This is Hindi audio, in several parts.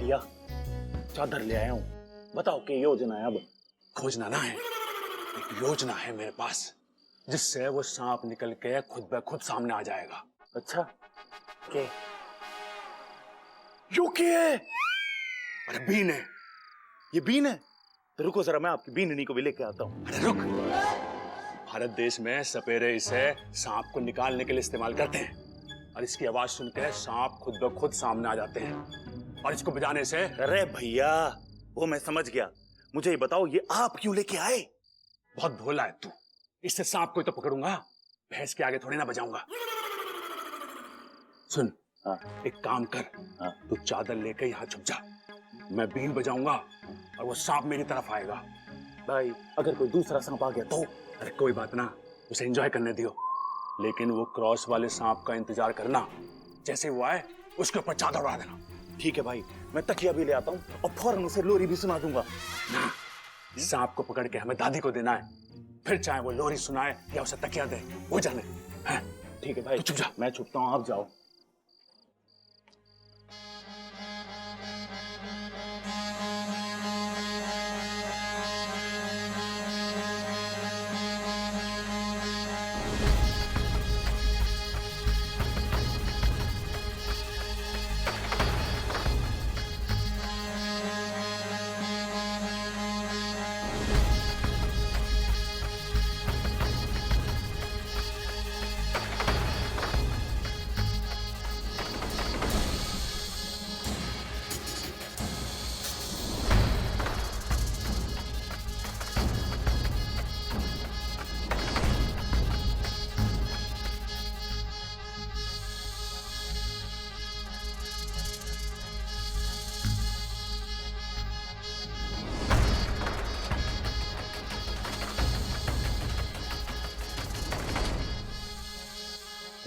भैया चादर ले आया हूँ, बताओ क्या योजना है अब? खोजना ना है, एक योजना है मेरे पास जिससे वो सांप निकल के खुद ब खुद सामने आ जाएगा। अच्छा के यो के? अरे बीन है। ये बीन है? तो रुको जरा, मैं आपकी बीननी को भी लेके आता हूँ। अरे रुक, भारत देश में सपेरे इसे सांप को निकालने के लिए इस्तेमाल करते हैं और इसकी आवाज सुनकर सांप खुद ब खुद सामने आ जाते हैं और इसको बजाने से। अरे भैया वो मैं समझ गया, मुझे ये बताओ ये आप क्यों लेके आए? बहुत भोला है तू, इससे सांप को तो पकड़ूंगा, भैंस के आगे थोड़ी ना बजाऊंगा। सुन, हाँ एक काम कर, हाँ तू चादर लेकर यहाँ छुप जा, मैं बीन बजाऊंगा और वो सांप मेरी तरफ आएगा। भाई अगर कोई दूसरा सांप आ गया तो? अरे कोई बात ना, उसे एंजॉय करने दियो, लेकिन वो क्रॉस वाले सांप का इंतजार करना, जैसे वो आए उसके ऊपर चादर उड़ा देना। ठीक है भाई, मैं तकिया भी ले आता हूँ और फौरन उसे लोरी भी सुना दूंगा। ना, सांप को पकड़ के हमें दादी को देना है, फिर चाहे वो लोरी सुनाए या उसे तकिया दे, वो जाने। हैं? ठीक है भाई, तू छुप जा। मैं छुपता हूँ, आप जाओ।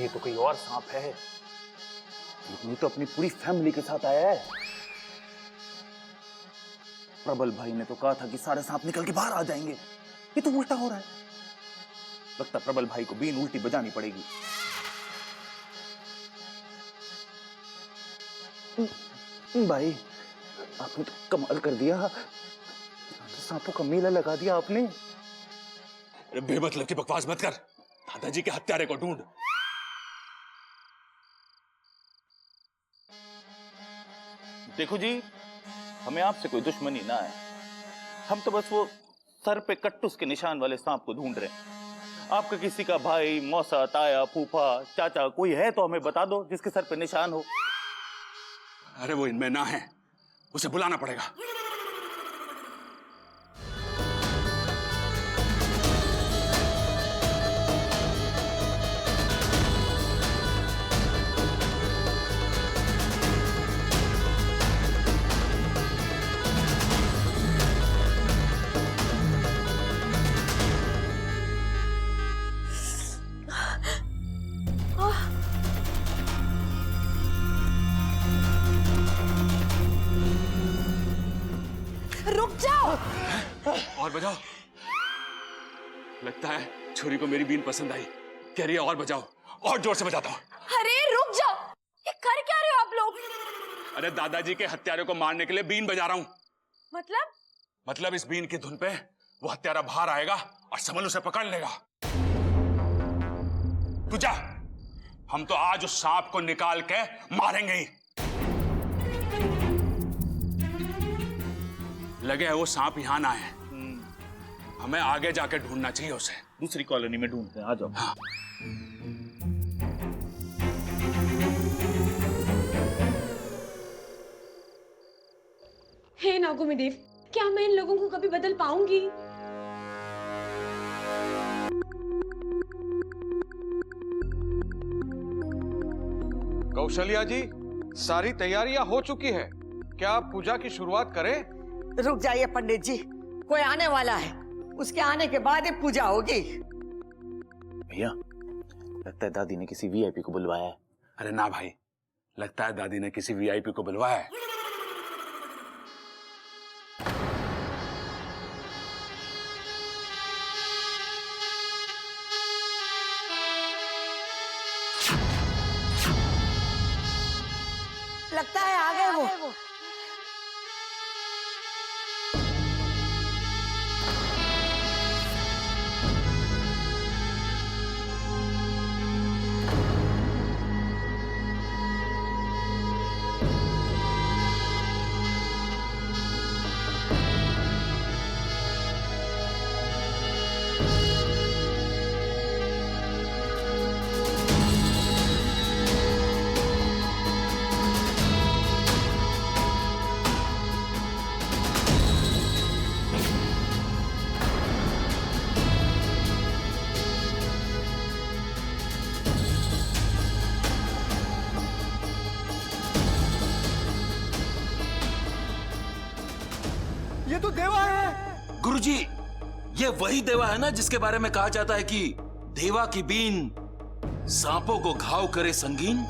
ये तो कोई और सांप है, लेकिन ये तो अपनी पूरी फैमिली के साथ आया है। प्रबल भाई ने तो कहा था कि सारे सांप निकल के बाहर आ जाएंगे, ये तो उल्टा हो रहा है। लगता है प्रबल भाई को बीन उल्टी बजानी पड़ेगी। भाई आपने तो कमाल कर दिया, सांपों का मेला लगा दिया आपने। अरे बेमतलब की बकवास मत कर, दादाजी के हत्यारे को ढूंढ। देखो जी, हमें आपसे कोई दुश्मनी ना है, हम तो बस वो सर पे कट्टुस के निशान वाले सांप को ढूंढ रहे हैं। आपका किसी का भाई, मौसा, ताया, फूफा, चाचा कोई है तो हमें बता दो जिसके सर पे निशान हो। अरे वो इनमें ना है, उसे बुलाना पड़ेगा। रुक जाओ। और बजाओ। लगता है छुरी को मेरी बीन पसंद आई, कह रही है और बजाओ, और जोर से बजाता हूँ। अरे रुक जाओ, ये कर क्या रहे हो आप लोग? अरे दादाजी के हत्यारे को मारने के लिए बीन बजा रहा हूँ। मतलब इस बीन की धुन पे वो हत्यारा बाहर आएगा और समल उसे पकड़ लेगा। तू जा, हम तो आज उस सांप को निकाल के मारेंगे ही। लगे है वो सांप यहां ना है, हमें आगे जाके ढूंढना चाहिए उसे। दूसरी कॉलोनी में ढूंढते हैं, आ जाओ। हाँ। हे नागोमी देव, क्या मैं इन लोगों को कभी बदल पाऊंगी? कौशल्या जी, सारी तैयारियां हो चुकी है, क्या आप पूजा की शुरुआत करें? रुक जाइए पंडित जी, कोई आने वाला है, उसके आने के बाद ही पूजा होगी। भैया लगता है दादी ने किसी वीआईपी को बुलवाया है। अरे ना भाई, लगता है दादी ने किसी वीआईपी को बुलवाया है। लगता है आ गए वो। ये तो देवा है। गुरुजी, ये वही देवा है ना जिसके बारे में कहा जाता है कि देवा की बीन सांपों को घाव करे संगीन।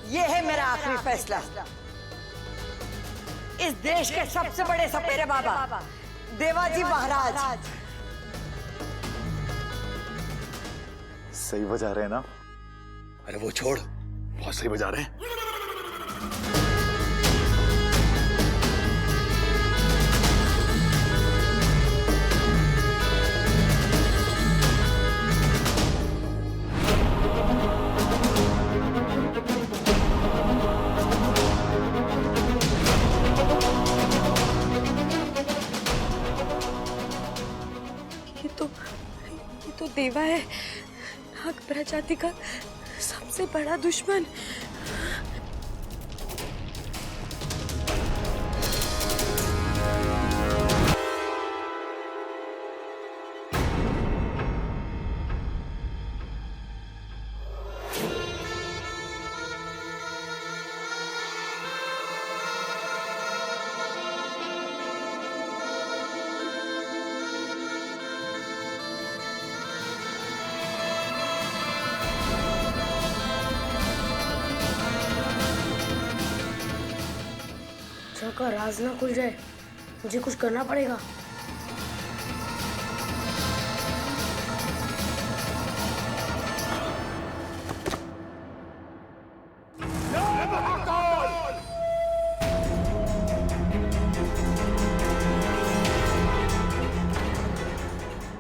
ये है मेरा आखिरी फैसला। इस देश के सबसे बड़े सपेरे बाबा देवाजी महाराज। सही बजा रहे हैं ना? अरे वो छोड़, बहुत सही बजा रहे हैं। ये तो देवा है, नाग प्रजाति का सबसे बड़ा दुश्मन। का राज ना खुल जाए, मुझे कुछ करना पड़ेगा।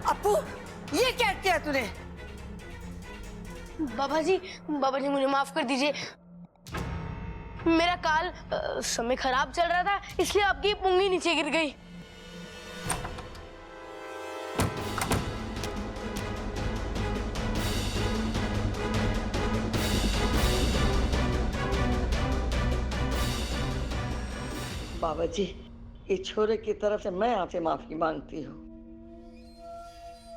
अपू, ये क्या किया तूने? बाबा जी मुझे माफ कर दीजिए। मेरा काल समय खराब चल रहा था, इसलिए आपकी पुंगी नीचे गिर गई। बाबा जी, इस छोरे की तरफ से मैं आपसे माफी मांगती हूँ।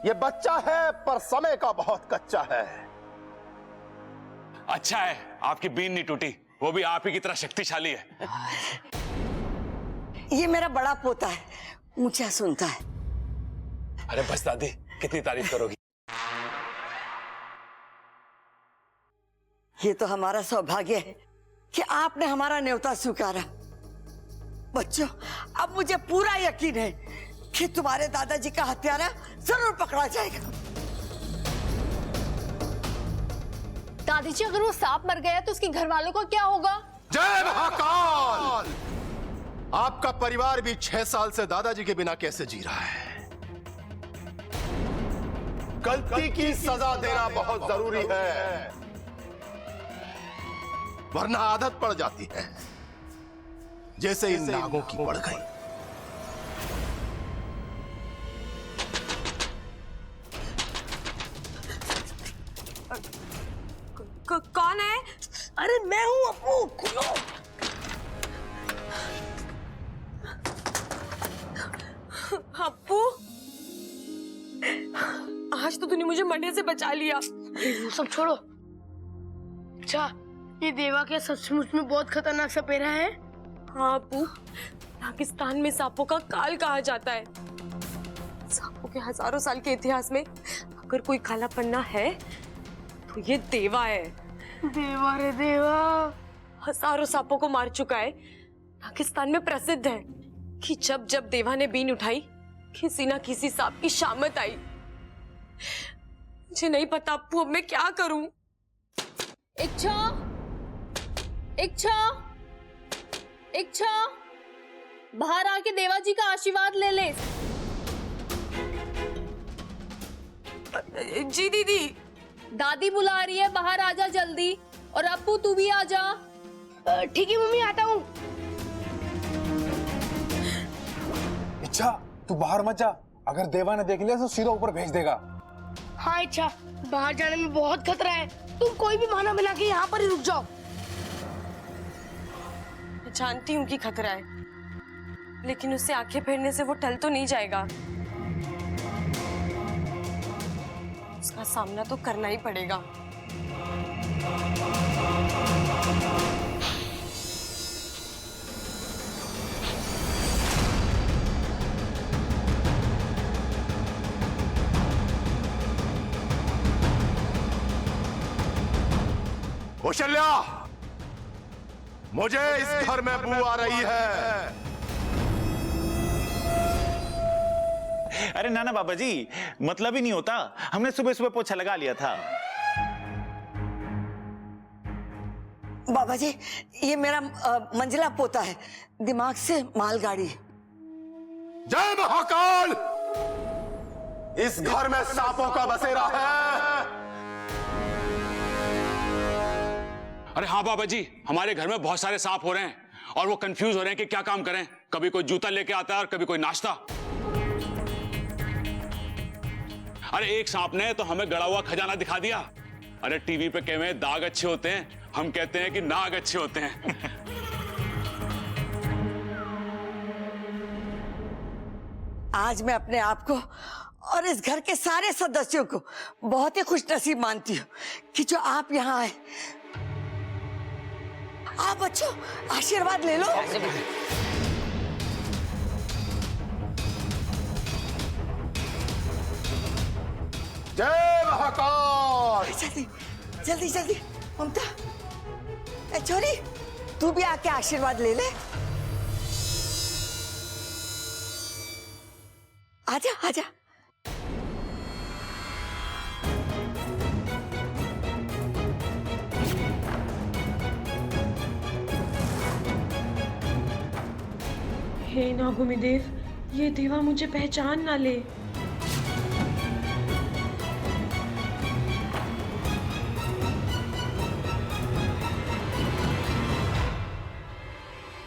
ये बच्चा है पर समय का बहुत कच्चा है। अच्छा है आपकी बीन नहीं टूटी, वो भी आप ही की तरह शक्तिशाली है। ये मेरा बड़ा पोता है, ऊंचा सुनता है। अरे बस दादी, कितनी तारीफ करोगी। ये तो हमारा सौभाग्य है कि आपने हमारा न्योता स्वीकारा। बच्चों, अब मुझे पूरा यकीन है कि तुम्हारे दादाजी का हत्यारा जरूर पकड़ा जाएगा। दादी जी, अगर वो सांप मर गया तो उसके घर वालों का क्या होगा? जय महाकाल! आपका परिवार भी 6 साल से दादाजी के बिना कैसे जी रहा है? गलती की सजा देना बहुत जरूरी है, वरना आदत पड़ जाती है, जैसे इन नागों की पड़ गई। कौन है? अरे मैं हूं अपू, खुलो। अप्पू, आज तो तूने मुझे मरने से बचा लिया। वो सब छोड़ो। अच्छा, ये देवा क्या सचमुच में बहुत खतरनाक सपेरा है? हाँ अप्पू, पाकिस्तान में सांपों का काल कहा जाता है। सांपों के हजारों साल के इतिहास में अगर कोई काला पन्ना है तो ये देवा है। देवा रे देवा, हजारों सांपों को मार चुका है। पाकिस्तान में प्रसिद्ध है कि जब जब देवा ने बीन उठाई, किसी ना किसी सांप की शामत आई। मुझे नहीं पता अप्पू, अब मैं क्या करूं? इच्छा, बाहर आके देवा जी का आशीर्वाद ले ले। जी दीदी। दादी बुला रही है, बाहर आजा जल्दी। और अप्पू तू भी आजा। ठीक है मम्मी, आता हूँ। इच्छा तू बाहर मत जा, अगर देवा ने देख लिया तो सीधा ऊपर भेज देगा। हाँ इच्छा, बाहर जाने में बहुत खतरा है। तुम कोई भी बहाना बना के यहाँ पर ही रुक जाओ। मैं जानती हूँ कि खतरा है, लेकिन उससे आंखें फेरने से वो टल तो नहीं जाएगा। उसका सामना तो करना ही पड़ेगा। कौशल्या, मुझे इस घर में बू आ रही है। अरे नाना बाबा जी, मतलब ही नहीं होता, हमने सुबह सुबह पोछा लगा लिया था। बाबा जी, ये मेरा मंजिला पोता है, दिमाग से मालगाड़ी। जय महाकाल! इस घर में सांपों का बसेरा है। अरे हाँ बाबा जी, हमारे घर में बहुत सारे सांप हो रहे हैं और वो कंफ्यूज हो रहे हैं कि क्या काम करें। कभी कोई जूता लेके आता है और कभी कोई नाश्ता। अरे एक सांप ने तो हमें गड़ा हुआ खजाना दिखा दिया। अरे टीवी पे कहते हैं दाग अच्छे होते हैं, हम कहते हैं कि नाग अच्छे होते हैं। आज मैं अपने आप को और इस घर के सारे सदस्यों को बहुत ही खुशनसीब मानती हूँ कि जो आप यहाँ आए। आप बच्चों आशीर्वाद ले लो। जय महाकाल! जल्दी जल्दी जल्दी, ममता, ए छोरी, तू भी आके आशीर्वाद ले ले। आजा आजा। हे नागुमी देव, ये देवा मुझे पहचान ना ले।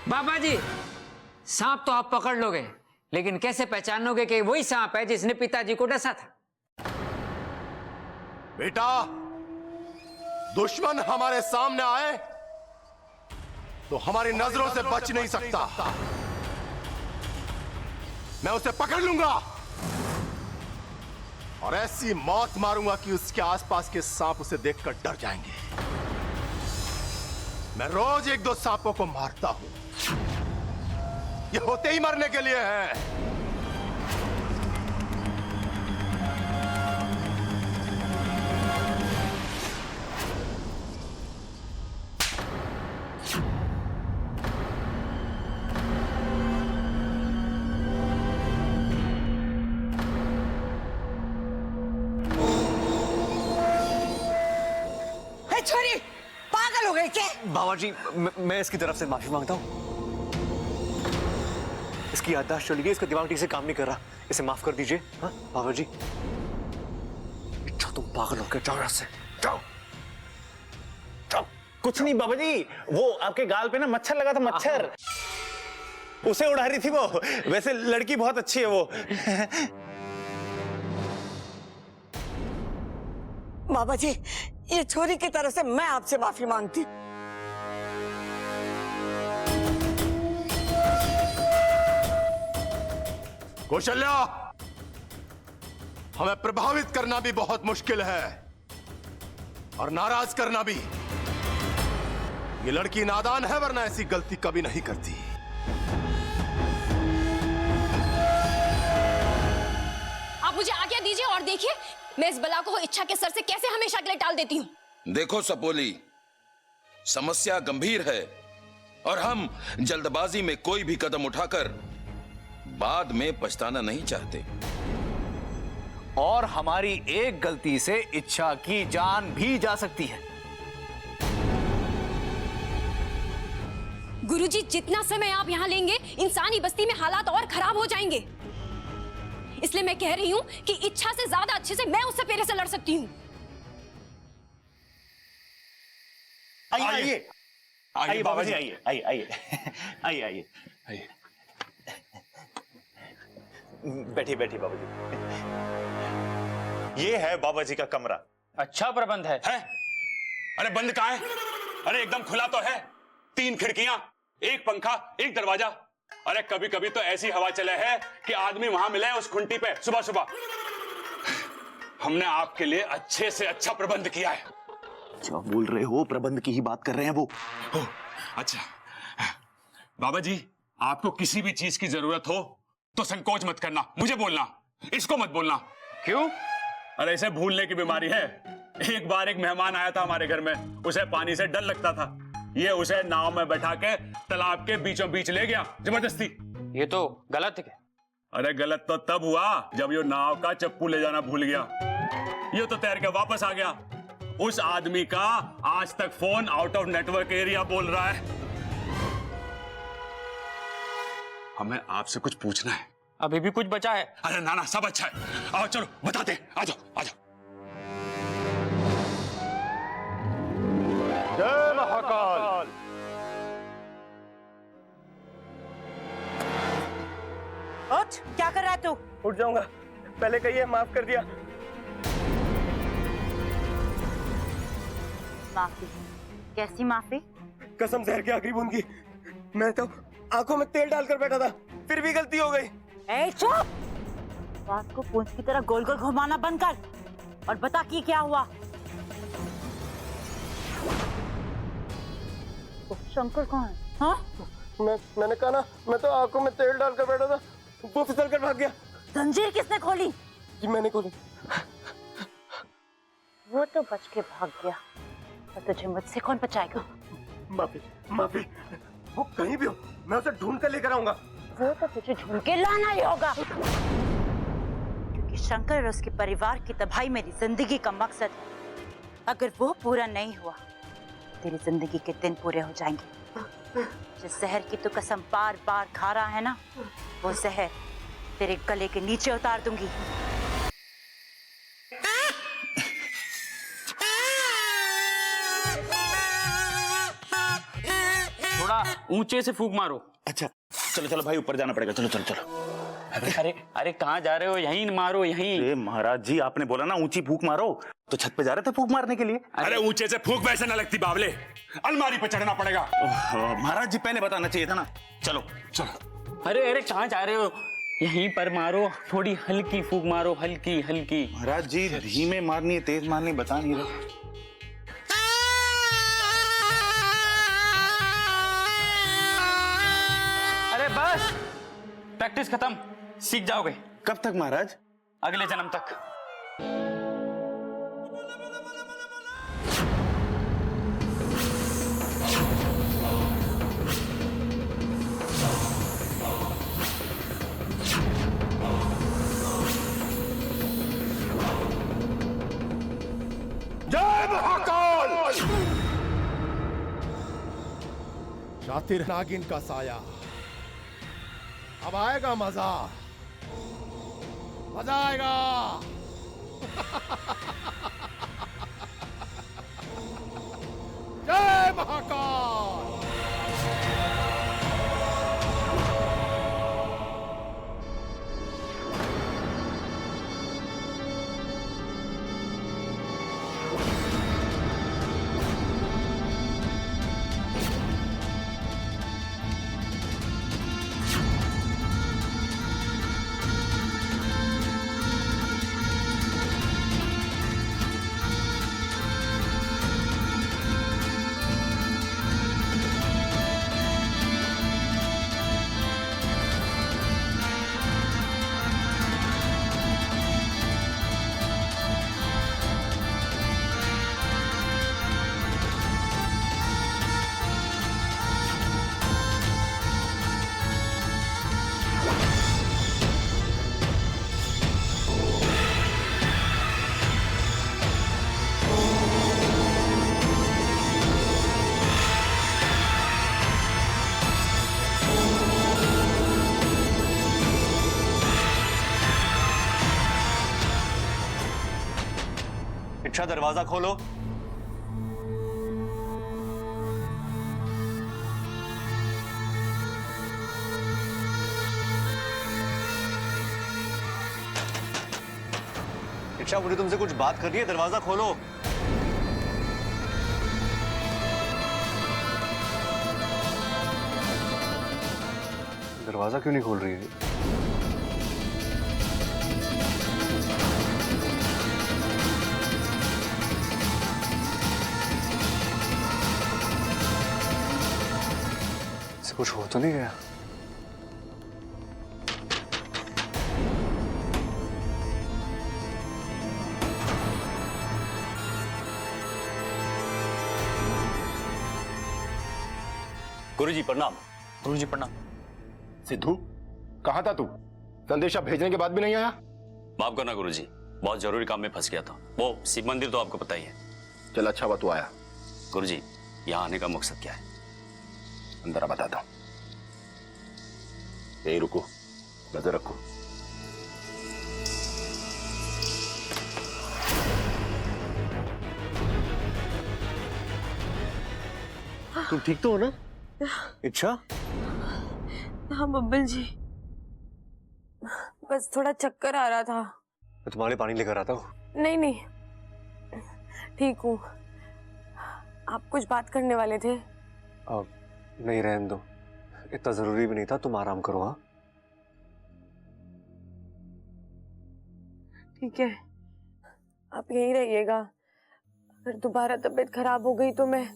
बाबा जी, सांप तो आप पकड़ लोगे, लेकिन कैसे पहचानोगे कि वही सांप है जिसने पिताजी को डसा था? बेटा, दुश्मन हमारे सामने आए तो हमारी नजरों से बच नहीं सकता। मैं उसे पकड़ लूंगा और ऐसी मौत मारूंगा कि उसके आसपास के सांप उसे देखकर डर जाएंगे। मैं रोज 1-2 सांपों को मारता हूं, ये होते ही मरने के लिए है। छोरी, पागल हो गए क्या? बाबा जी, मैं इसकी तरफ से माफी मांगता हूँ। इसकी याददाश्त चली गई, इसका दिमाग ठीक से काम नहीं कर रहा, इसे माफ कर दीजिए। हाँ बाबा जी। अच्छा तुम पागल हो गए, जाओ यहाँ से, जाओ जाओ। कुछ नहीं बाबा जी, वो आपके गाल पे ना मच्छर लगा था, मच्छर उसे उड़ा रही थी वो। वैसे लड़की बहुत अच्छी है वो। बाबा जी, ये छोरी की तरफ से मैं आपसे माफी मांगती। कौशल्या, हमें प्रभावित करना भी बहुत मुश्किल है और नाराज करना भी। ये लड़की नादान है, वरना ऐसी गलती कभी नहीं करती। आप मुझे आज्ञा दीजिए और देखिए मैं इस बला को इच्छा के सर से कैसे हमेशा के लिए टाल देती हूँ। देखो सपोली, समस्या गंभीर है और हम जल्दबाजी में कोई भी कदम उठाकर बाद में पछताना नहीं चाहते। और हमारी एक गलती से इच्छा की जान भी जा सकती है। गुरुजी, जितना समय आप यहाँ लेंगे इंसानी बस्ती में हालात और खराब हो जाएंगे। इसलिए मैं कह रही हूँ कि इच्छा से ज्यादा अच्छे से मैं उस सपेरे से लड़ सकती हूँ। आइए आइए। आइए आइए आइए बाबा जी, आइए आइए आइए आइए आइए आइए। बैठिए बैठिए बाबा जी। ये है बाबा जी का कमरा। अच्छा प्रबंध है। अरे बंद कहाँ है? अरे एकदम खुला तो है। 3 खिड़कियां, 1 पंखा, 1 दरवाजा। अरे कभी कभी तो ऐसी हवा चले है कि आदमी वहां मिले उस खुंटी पे सुबह सुबह। हमने आपके लिए अच्छे से अच्छा प्रबंध किया है। क्या बोल रहे हो? प्रबंध की ही बात कर रहे हैं वो। अच्छा बाबा जी, आपको किसी भी चीज की जरूरत हो तो संकोच मत करना, मुझे बोलना, इसको मत बोलना। क्यों? अरे इसे भूलने की बीमारी है। एक बार एक मेहमान आया था हमारे घर में, उसे पानी से डर लगता था। ये उसे नाव में बैठा के तालाब के बीचों बीच ले गया जबरदस्ती। ये तो गलत है। अरे गलत तो तब हुआ जब ये नाव का चप्पू ले जाना भूल गया। ये तो तैर के वापस आ गया। उस आदमी का आज तक phone out of network area बोल रहा है। हमें आपसे कुछ पूछना है। अभी भी कुछ बचा है? अरे ना ना, सब अच्छा है। आओ चलो बताते हैं, आ जाओ आ जाओ। जय महाकाल। उठ, क्या कर रहा है तू? उठ जाऊंगा, पहले कहिए माफ कर दिया। माफी? कैसी माफी? कसम जहर की आखिरी बूंद की। मैं तो आंखों में तेल डालकर बैठा था, फिर भी गलती हो गई। ए चुप! बात को पूंछ की तरह गोल गोल घुमाना बंद कर और बता कि क्या हुआ। शंकर कौन है? हाँ? मैंने कहा ना, मैं तो आंखों में तेल डालकर बैठा था, वो फिसल कर भाग गया। जंजीर किसने खोली? जी मैंने खोली। वो तो बच के भाग गया, और तुझे मुझसे कौन बचाएगा? माफी माफी, वो कहीं भी हो मैं उसे ढूंढ कर लेकर आऊंगा। वो तो तुझे ढूंढ के लाना ही होगा, क्योंकि शंकर और उसके परिवार की तबाही मेरी जिंदगी का मकसद है। अगर वो पूरा नहीं हुआ तेरी जिंदगी के दिन पूरे हो जाएंगे। जिस जहर की तू कसम बार बार खा रहा है ना, वो जहर तेरे गले के नीचे उतार दूंगी। थोड़ा ऊंचे से फूंक मारो। अच्छा चलो चलो भाई, ऊपर जाना पड़ेगा। चलो चलो चलो। अरे अरे कहाँ जा रहे हो? यहीं मारो, यहीं। अरे महाराज जी, आपने बोला ना ऊंची फूंक मारो, तो छत पे जा रहे थे फूंक मारने के लिए। अरे ऊंचे से फूंक वैसे न लगती बावले, अलमारी पे चढ़ना पड़ेगा। महाराज जी पहले बताना चाहिए था ना। चलो चलो। अरे अरे कहाँ जा रहे हो? यहीं पर मारो, थोड़ी हल्की फूंक मारो, हल्की हल्की। महाराज जी धीमे मारनी है तेज मारनी बता नहीं रहे। अरे बस, प्रैक्टिस खत्म, सीख जाओगे। कब तक महाराज? अगले जन्म तक। जय महाकाल। शातिर नागिन का साया, अब आएगा मजा, मजा आएगा। जय महाकाल। इच्छा दरवाजा खोलो। इच्छा, मुझे तुमसे कुछ बात करनी है, दरवाजा खोलो। दरवाजा क्यों नहीं खोल रही है? इसे कुछ हो तो नहीं गया? गुरुजी प्रणाम। गुरुजी प्रणाम। सिद्धू, कहाँ था तू? संदेशा भेजने के बाद भी नहीं आया? माफ करना गुरुजी, बहुत जरूरी काम में फंस गया था। वो शिव मंदिर तो आपको पता ही है। चल अच्छा हुआ तू आया। गुरुजी, यहाँ आने का मकसद क्या है? अंदर आ, बताता हूँ। यही रुको, नजर रखो। तुम ठीक तो हो ना इच्छा? हाँ बब्बल जी, बस थोड़ा चक्कर आ रहा था। मैं तुम्हारे पानी लेकर आता हूँ। नहीं नहीं, ठीक हूँ। आप कुछ बात करने वाले थे? अब नहीं, रहने दो, इतना जरूरी भी नहीं था। तुम आराम करो। हाँ ठीक है, आप यहीं रहिएगा। अगर दोबारा तबीयत खराब हो गई तो मैं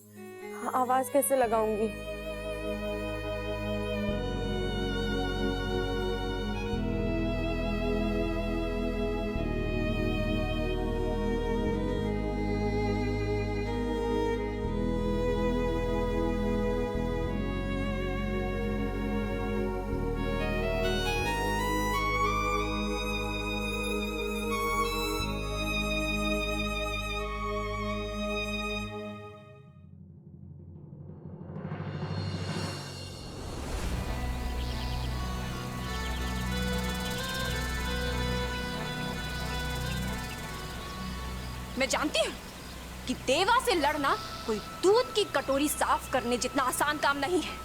आवाज कैसे लगाऊंगी? मैं जानती हूँ कि देवा से लड़ना कोई दूध की कटोरी साफ करने जितना आसान काम नहीं है,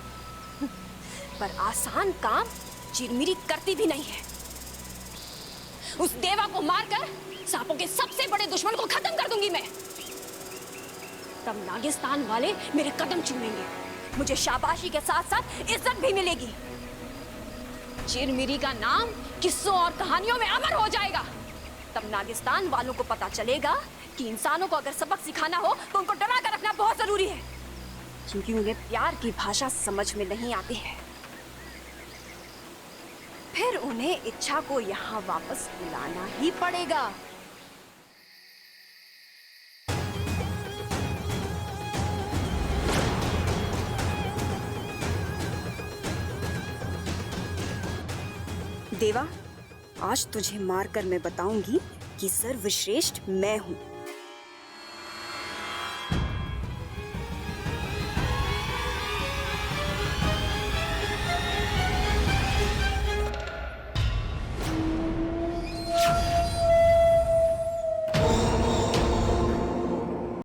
पर आसान काम चिरमिरी करती भी नहीं है। उस देवा को मारकर सांपों के सबसे बड़े दुश्मन को खत्म कर दूंगी मैं। तब नागिस्तान वाले मेरे कदम चूमेंगे, मुझे शाबाशी के साथ साथ इज्जत भी मिलेगी। चिरमिरी का नाम किस्सों और कहानियों में अमर हो जाएगा। तब नागिस्तान वालों को पता चलेगा कि इंसानों को अगर सबक सिखाना हो तो उनको डरा कर रखना बहुत जरूरी है, क्योंकि उन्हें प्यार की भाषा समझ में नहीं आती है। फिर उन्हें इच्छा को यहाँ वापस बुलाना ही पड़ेगा। देवा, आज तुझे मारकर मैं बताऊंगी कि सर्वश्रेष्ठ मैं हूं।